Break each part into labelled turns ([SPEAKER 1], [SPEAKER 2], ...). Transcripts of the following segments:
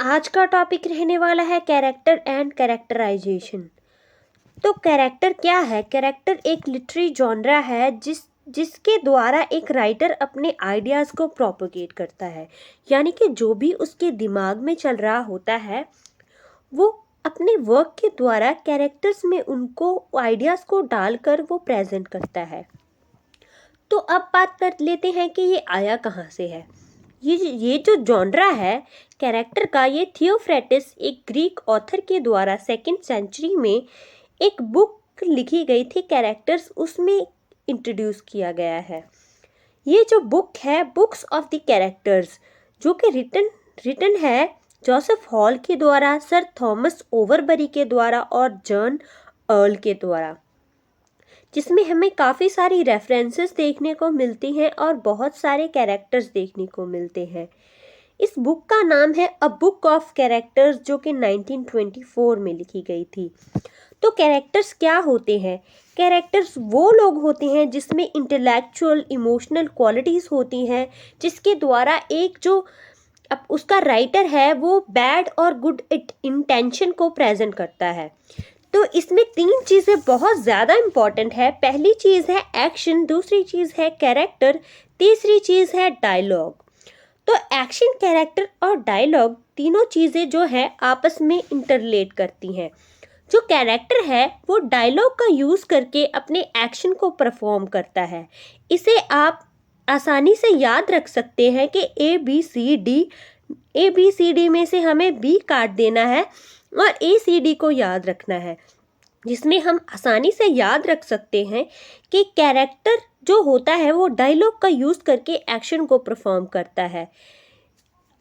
[SPEAKER 1] आज का टॉपिक रहने वाला है कैरेक्टर एंड कैरेक्टराइजेशन। तो कैरेक्टर क्या है? कैरेक्टर एक लिटरेरी जॉनरा है जिसके द्वारा एक राइटर अपने आइडियाज़ को प्रोपोगेट करता है, यानी कि जो भी उसके दिमाग में चल रहा होता है वो अपने वर्क के द्वारा कैरेक्टर्स में उनको आइडियाज़ को डालकर वो प्रेजेंट करता है। तो अब बात कर लेते हैं कि ये आया कहाँ से है। ये जो जॉनरा है कैरेक्टर का, ये थियोफ्रेटिस एक ग्रीक ऑथर के द्वारा 2nd सेंचुरी में एक बुक लिखी गई थी कैरेक्टर्स, उसमें इंट्रोड्यूस किया गया है। ये जो बुक है बुक्स ऑफ द कैरेक्टर्स, जो कि रिटन है जोसेफ हॉल के द्वारा, सर थॉमस ओवरबरी के द्वारा और जॉन अर्ल के द्वारा, जिसमें हमें काफ़ी सारी रेफरेंसेस देखने को मिलती हैं और बहुत सारे कैरेक्टर्स देखने को मिलते हैं। इस बुक का नाम है अ बुक ऑफ कैरेक्टर्स, जो कि 1924 में लिखी गई थी। तो कैरेक्टर्स क्या होते हैं? कैरेक्टर्स वो लोग होते हैं जिसमें इंटेलेक्चुअल इमोशनल क्वालिटीज़ होती हैं, जिसके द्वारा एक जो अब उसका राइटर है वो बैड और गुड इंटेंशन को प्रेजेंट करता है। तो इसमें 3 चीज़ें बहुत ज़्यादा इम्पॉर्टेंट है। पहली चीज़ है एक्शन, दूसरी चीज़ है कैरेक्टर, तीसरी चीज़ है डायलॉग। तो एक्शन, कैरेक्टर और डायलॉग तीनों चीज़ें जो है आपस में इंटरलेट करती हैं। जो कैरेक्टर है वो डायलॉग का यूज़ करके अपने एक्शन को परफॉर्म करता है। इसे आप आसानी से याद रख सकते हैं कि ABCD में से हमें B काट देना है और ACD को याद रखना है, जिसमें हम आसानी से याद रख सकते हैं कि कैरेक्टर जो होता है वो डायलॉग का यूज़ करके एक्शन को परफॉर्म करता है।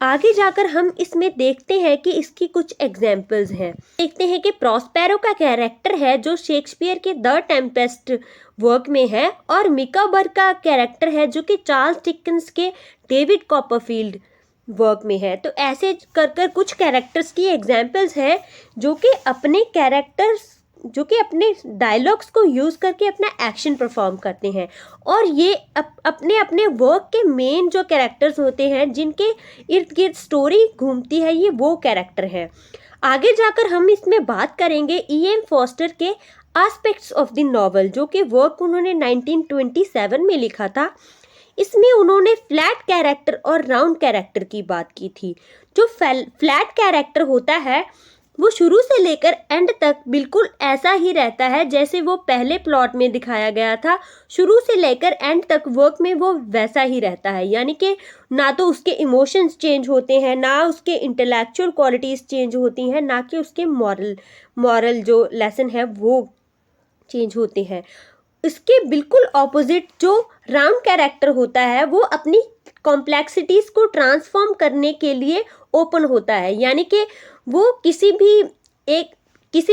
[SPEAKER 1] आगे जाकर हम इसमें देखते हैं कि इसकी कुछ एग्जाम्पल्स हैं। देखते हैं कि प्रॉस्पेरो का कैरेक्टर है जो शेक्सपियर के द टेम्पेस्ट वर्क में है, और मिकाबर का कैरेक्टर है जो कि चार्ल्स डिकेंस के डेविड कॉपरफील्ड वर्क में है। तो ऐसे कर कुछ कैरेक्टर्स की एग्जाम्पल्स है जो कि अपने डायलॉग्स को यूज़ करके अपना एक्शन परफॉर्म करते हैं, और ये अपने अपने वर्क के मेन जो कैरेक्टर्स होते हैं जिनके इर्द गिर्द स्टोरी घूमती है, ये वो कैरेक्टर हैं। आगे जाकर हम इसमें बात करेंगे E.M. फॉस्टर के एस्पेक्ट्स ऑफ द नॉवल, जो कि वर्क उन्होंने 1927 में लिखा था। इसमें उन्होंने फ्लैट कैरेक्टर और राउंड कैरेक्टर की बात की थी। जो फ्लैट कैरेक्टर होता है वो शुरू से लेकर एंड तक बिल्कुल ऐसा ही रहता है जैसे वो पहले प्लॉट में दिखाया गया था। शुरू से लेकर एंड तक वर्क में वो वैसा ही रहता है, यानी कि ना तो उसके इमोशंस चेंज होते हैं, ना उसके इंटेलेक्चुअल क्वालिटीज़ चेंज होती हैं, ना कि उसके मॉरल जो लेसन है वो चेंज होते हैं। इसके बिल्कुल ऑपोजिट जो राउंड कैरेक्टर होता है वो अपनी कॉम्प्लेक्सिटीज़ को ट्रांसफॉर्म करने के लिए ओपन होता है, यानी कि वो किसी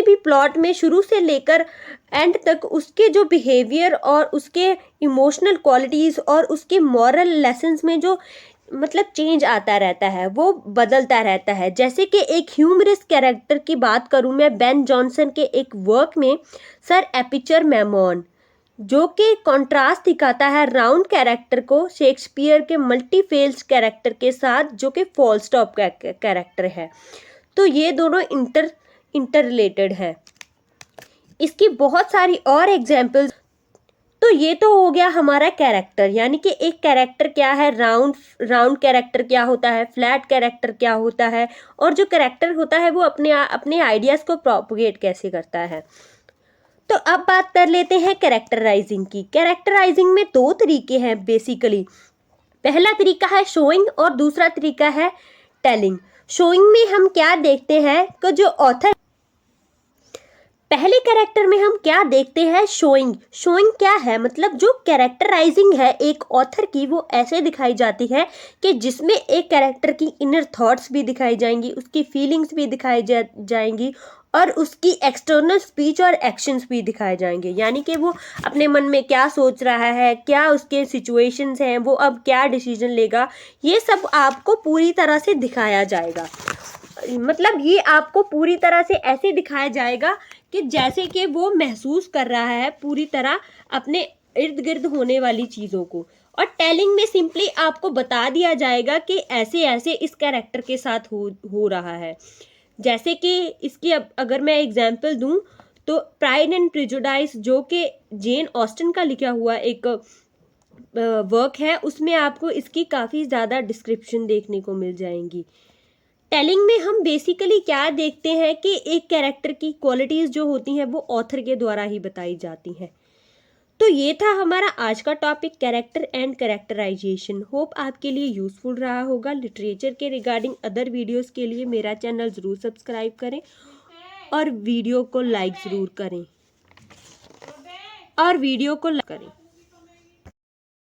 [SPEAKER 1] भी प्लॉट में शुरू से लेकर एंड तक उसके जो बिहेवियर और उसके इमोशनल क्वालिटीज़ और उसके मॉरल लेसन्स में जो मतलब चेंज आता रहता है, वो बदलता रहता है। जैसे कि एक ह्यूमरस कैरेक्टर की बात करूँ मैं, बेन जॉनसन के एक वर्क में सर एपिचर मैमोन, जो कि कॉन्ट्रास्ट दिखाता है राउंड कैरेक्टर को शेक्सपियर के मल्टीफेल्स कैरेक्टर के साथ, जो कि फॉलस्टॉप कैरेक्टर है। तो ये दोनों इंटर रिलेटेड है। इसकी बहुत सारी और एग्जाम्पल्स। तो ये तो हो गया हमारा कैरेक्टर, यानी कि एक कैरेक्टर क्या है, राउंड कैरेक्टर क्या होता है, फ्लैट कैरेक्टर क्या होता है, और जो कैरेक्टर होता है वो अपने आइडियाज़ को प्रोपोगेट कैसे करता है। तो अब बात कर लेते हैं कैरेक्टराइजिंग की। कैरेक्टराइजिंग में 2 तरीके हैं बेसिकली। पहला तरीका है शोइंग और दूसरा तरीका है टेलिंग। शोइंग में हम क्या देखते हैं कि जो ऑथर, पहले कैरेक्टर में हम क्या देखते हैं, शोइंग क्या है, मतलब जो कैरेक्टराइजिंग है एक ऑथर की वो ऐसे दिखाई जाती है कि जिसमें एक कैरेक्टर की इनर थॉट्स भी दिखाई जाएंगी, उसकी फीलिंग्स भी दिखाई जाएंगी और उसकी एक्सटर्नल स्पीच और एक्शंस भी दिखाए जाएंगे, यानी कि वो अपने मन में क्या सोच रहा है, क्या उसके सिचुएशंस हैं, वो अब क्या डिसीजन लेगा, ये सब आपको पूरी तरह से दिखाया जाएगा। मतलब ये आपको पूरी तरह से ऐसे दिखाया जाएगा कि जैसे कि वो महसूस कर रहा है पूरी तरह अपने इर्द गिर्द होने वाली चीज़ों को। और टेलिंग में सिंपली आपको बता दिया जाएगा कि ऐसे ऐसे इस कैरेक्टर के साथ हो रहा है। जैसे कि इसकी अगर मैं एग्जांपल दूं तो प्राइड एंड प्रेजुडाइस जो कि जेन ऑस्टन का लिखा हुआ एक वर्क है, उसमें आपको इसकी काफ़ी ज़्यादा डिस्क्रिप्शन देखने को मिल जाएंगी। टेलिंग में हम बेसिकली क्या देखते हैं कि एक कैरेक्टर की क्वालिटीज़ जो होती हैं वो ऑथर के द्वारा ही बताई जाती हैं। तो ये था हमारा आज का topic, character and characterisation. Hope आपके लिए यूज़फुल रहा होगा। लिटरेचर के रिगार्डिंग अदर वीडियोस के लिए मेरा चैनल ज़रूर सब्सक्राइब करें और वीडियो को लाइक ज़रूर करें।